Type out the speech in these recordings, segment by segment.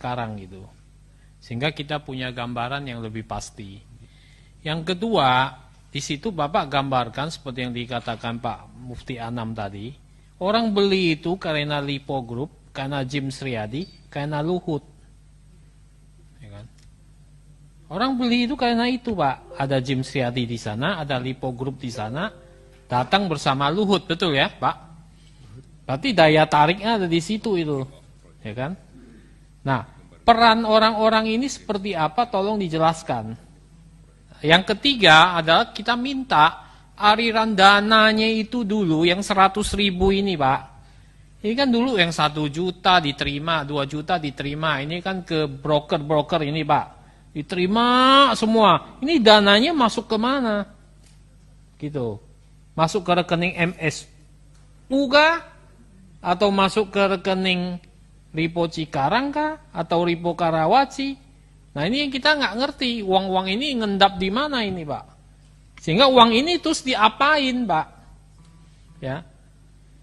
sekarang gitu. Sehingga kita punya gambaran yang lebih pasti. Yang kedua, di situ Bapak gambarkan seperti yang dikatakan Pak Mufti Anam tadi, orang beli itu karena Lipo Group, karena Jim Sriadi, karena Luhut. Ya kan? Orang beli itu karena itu Pak. Ada Jim Sriadi di sana, ada Lipo Group di sana, datang bersama Luhut, betul ya Pak? Berarti daya tariknya ada di situ itu, ya kan? Nah, peran orang-orang ini seperti apa? Tolong dijelaskan. Yang ketiga adalah kita minta aliran dananya itu dulu yang 100.000 ini, Pak. Ini kan dulu yang 1 juta diterima, 2 juta diterima. Ini kan ke broker-broker ini, Pak. Diterima semua. Ini dananya masuk ke mana? Gitu. Masuk ke rekening MSU kah? Atau masuk ke rekening Lipo Cikarang kah? Atau Lipo Karawaci? Nah ini yang kita nggak ngerti. Uang-uang ini ngendap di mana ini Pak? Sehingga uang ini terus diapain Pak? Ya,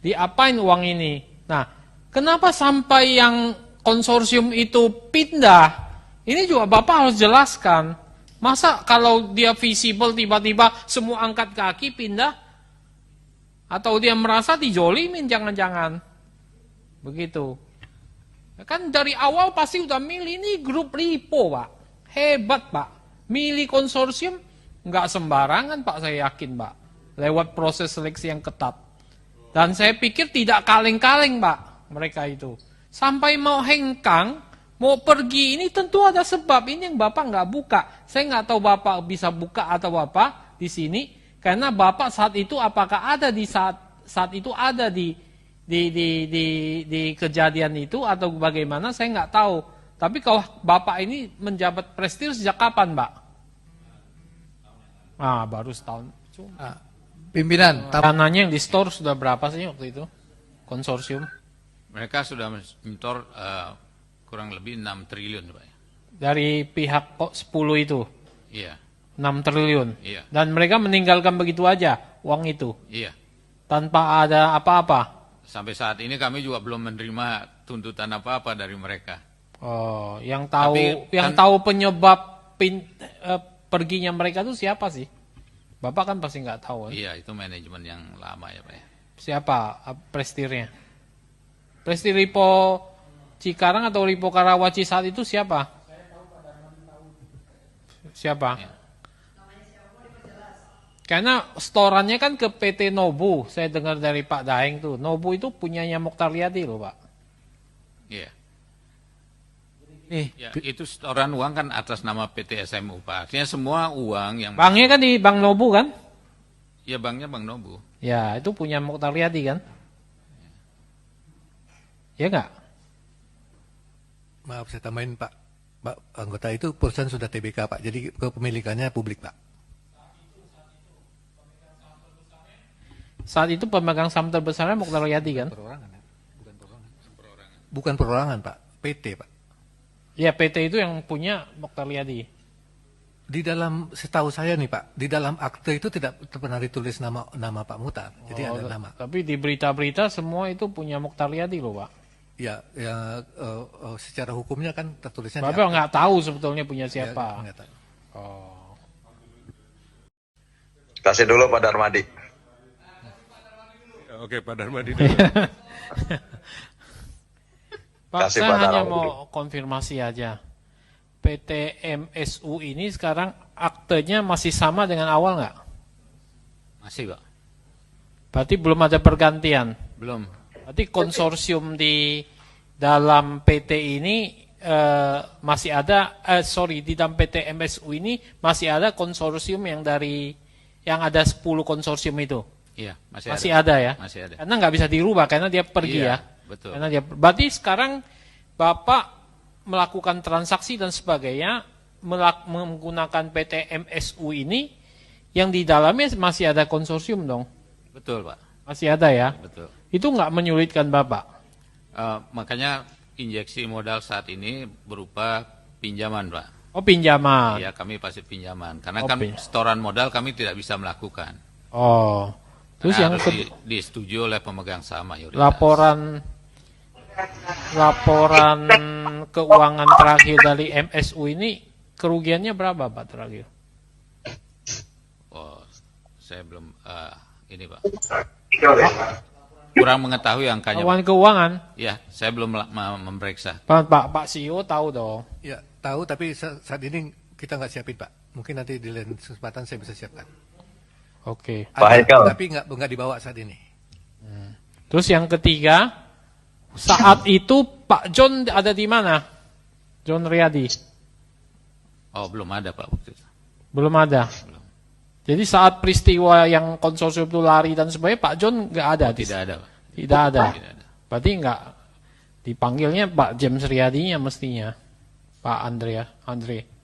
diapain uang ini? Nah, kenapa sampai yang konsorsium itu pindah? Ini juga Bapak harus jelaskan. Masa kalau dia visible tiba-tiba semua angkat kaki pindah? Atau dia merasa dijolimin jangan-jangan. Begitu. Kan dari awal pasti udah milih ini grup Lipo Pak. Hebat Pak. Milih konsorsium nggak sembarangan Pak, saya yakin Pak. Lewat proses seleksi yang ketat. Dan saya pikir tidak kaleng-kaleng Pak mereka itu. Sampai mau hengkang, mau pergi ini tentu ada sebab. Ini yang Bapak nggak buka. Saya nggak tahu Bapak bisa buka atau apa di sini. Karena Bapak saat itu apakah ada di saat itu ada di kejadian itu atau bagaimana saya nggak tahu. Tapi kalau Bapak ini menjabat prestir sejak kapan, Pak? Baru setahun. Pimpinan, dananya yang di store sudah berapa sih waktu itu? Konsorsium? Mereka sudah menyetor kurang lebih 6 triliun, Pak. Dari pihak 10 itu? Iya. 6 triliun. Iya. Dan mereka meninggalkan begitu aja uang itu. Iya. Tanpa ada apa-apa. Sampai saat ini kami juga belum menerima tuntutan apa-apa dari mereka. Oh, yang tahu penyebab perginya mereka itu siapa sih? Bapak kan pasti nggak tahu. Iya, itu manajemen yang lama ya Pak ya. Siapa prestirnya? Prestir Lipo Cikarang atau Lipo Karawaci saat itu siapa? Siapa? Ya. Karena storannya kan ke PT Nobu, saya dengar dari Pak Daeng tuh. Nobu itu punyanya Mokhtar Riyadi loh Pak. Iya. Ya, itu setoran uang kan atas nama PT SMU Pak. Artinya semua uang yang... Banknya kan di Bank Nobu kan? Ya banknya Bank Nobu. Ya itu punya Mokhtar Riyadi kan? Ya enggak? Maaf saya tambahin Pak. Pak anggota itu perusahaan sudah TBK Pak. Jadi kepemilikannya publik Pak. Saat itu pemegang saham terbesarnya Mokhtar Riyadi kan? Perorangan ya? Bukan perorangan Pak, PT Pak. Ya PT itu yang punya Mokhtar Riyadi. Di dalam setahu saya nih Pak, di dalam akte itu tidak pernah ditulis nama Pak Muhtar. Jadi ada nama. Tapi di berita-berita semua itu punya Mokhtar Riyadi loh Pak. Ya, secara hukumnya kan tertulisnya. Bapak nggak tahu sebetulnya punya siapa. Ya, tahu. Oh. Kasih dulu Pak Darmadi. Oke, Pak Darmadi. Pak, saya hanya mau konfirmasi aja. PT MSU ini sekarang aktenya masih sama dengan awal nggak? Masih Pak. Berarti belum ada pergantian? Belum. Berarti konsorsium di dalam PT ini masih ada, di dalam PT MSU ini masih ada konsorsium yang ada 10 konsorsium itu? Iya, masih ada ya? Masih ada. Karena nggak bisa dirubah, karena dia pergi ya? Betul. Karena berarti sekarang Bapak melakukan transaksi dan sebagainya, menggunakan PT MSU ini, yang di dalamnya masih ada konsorsium dong? Betul Pak. Masih ada ya? Betul. Itu nggak menyulitkan Bapak? Makanya injeksi modal saat ini berupa pinjaman Pak. Oh pinjaman? Iya kami pasti pinjaman. Karena setoran modal kami tidak bisa melakukan. Oh. Terus yang harus disetujui oleh pemegang saham mayoritas. laporan keuangan terakhir dari MSU ini kerugiannya berapa Pak terakhir? Oh, saya belum ini Pak. Kurang mengetahui angkanya. Pak. Keuangan? Ya, saya belum memeriksa. Pak CEO tahu dong. Ya, tahu, tapi saat ini kita nggak siapin Pak. Mungkin nanti di lain kesempatan saya bisa siapkan. Oke. Pak Haikal. Tapi nggak dibawa saat ini. Terus yang ketiga, saat itu Pak John ada di mana? John Riyadi? Oh, belum ada Pak waktu itu. Belum ada. Belum. Jadi saat peristiwa yang konsorsium itu lari dan sebagainya, Pak John nggak ada? Tidak ada Pak. Tidak ada. Tidak ada. Berarti nggak dipanggilnya Pak James Riyadinya mestinya, Pak Andre.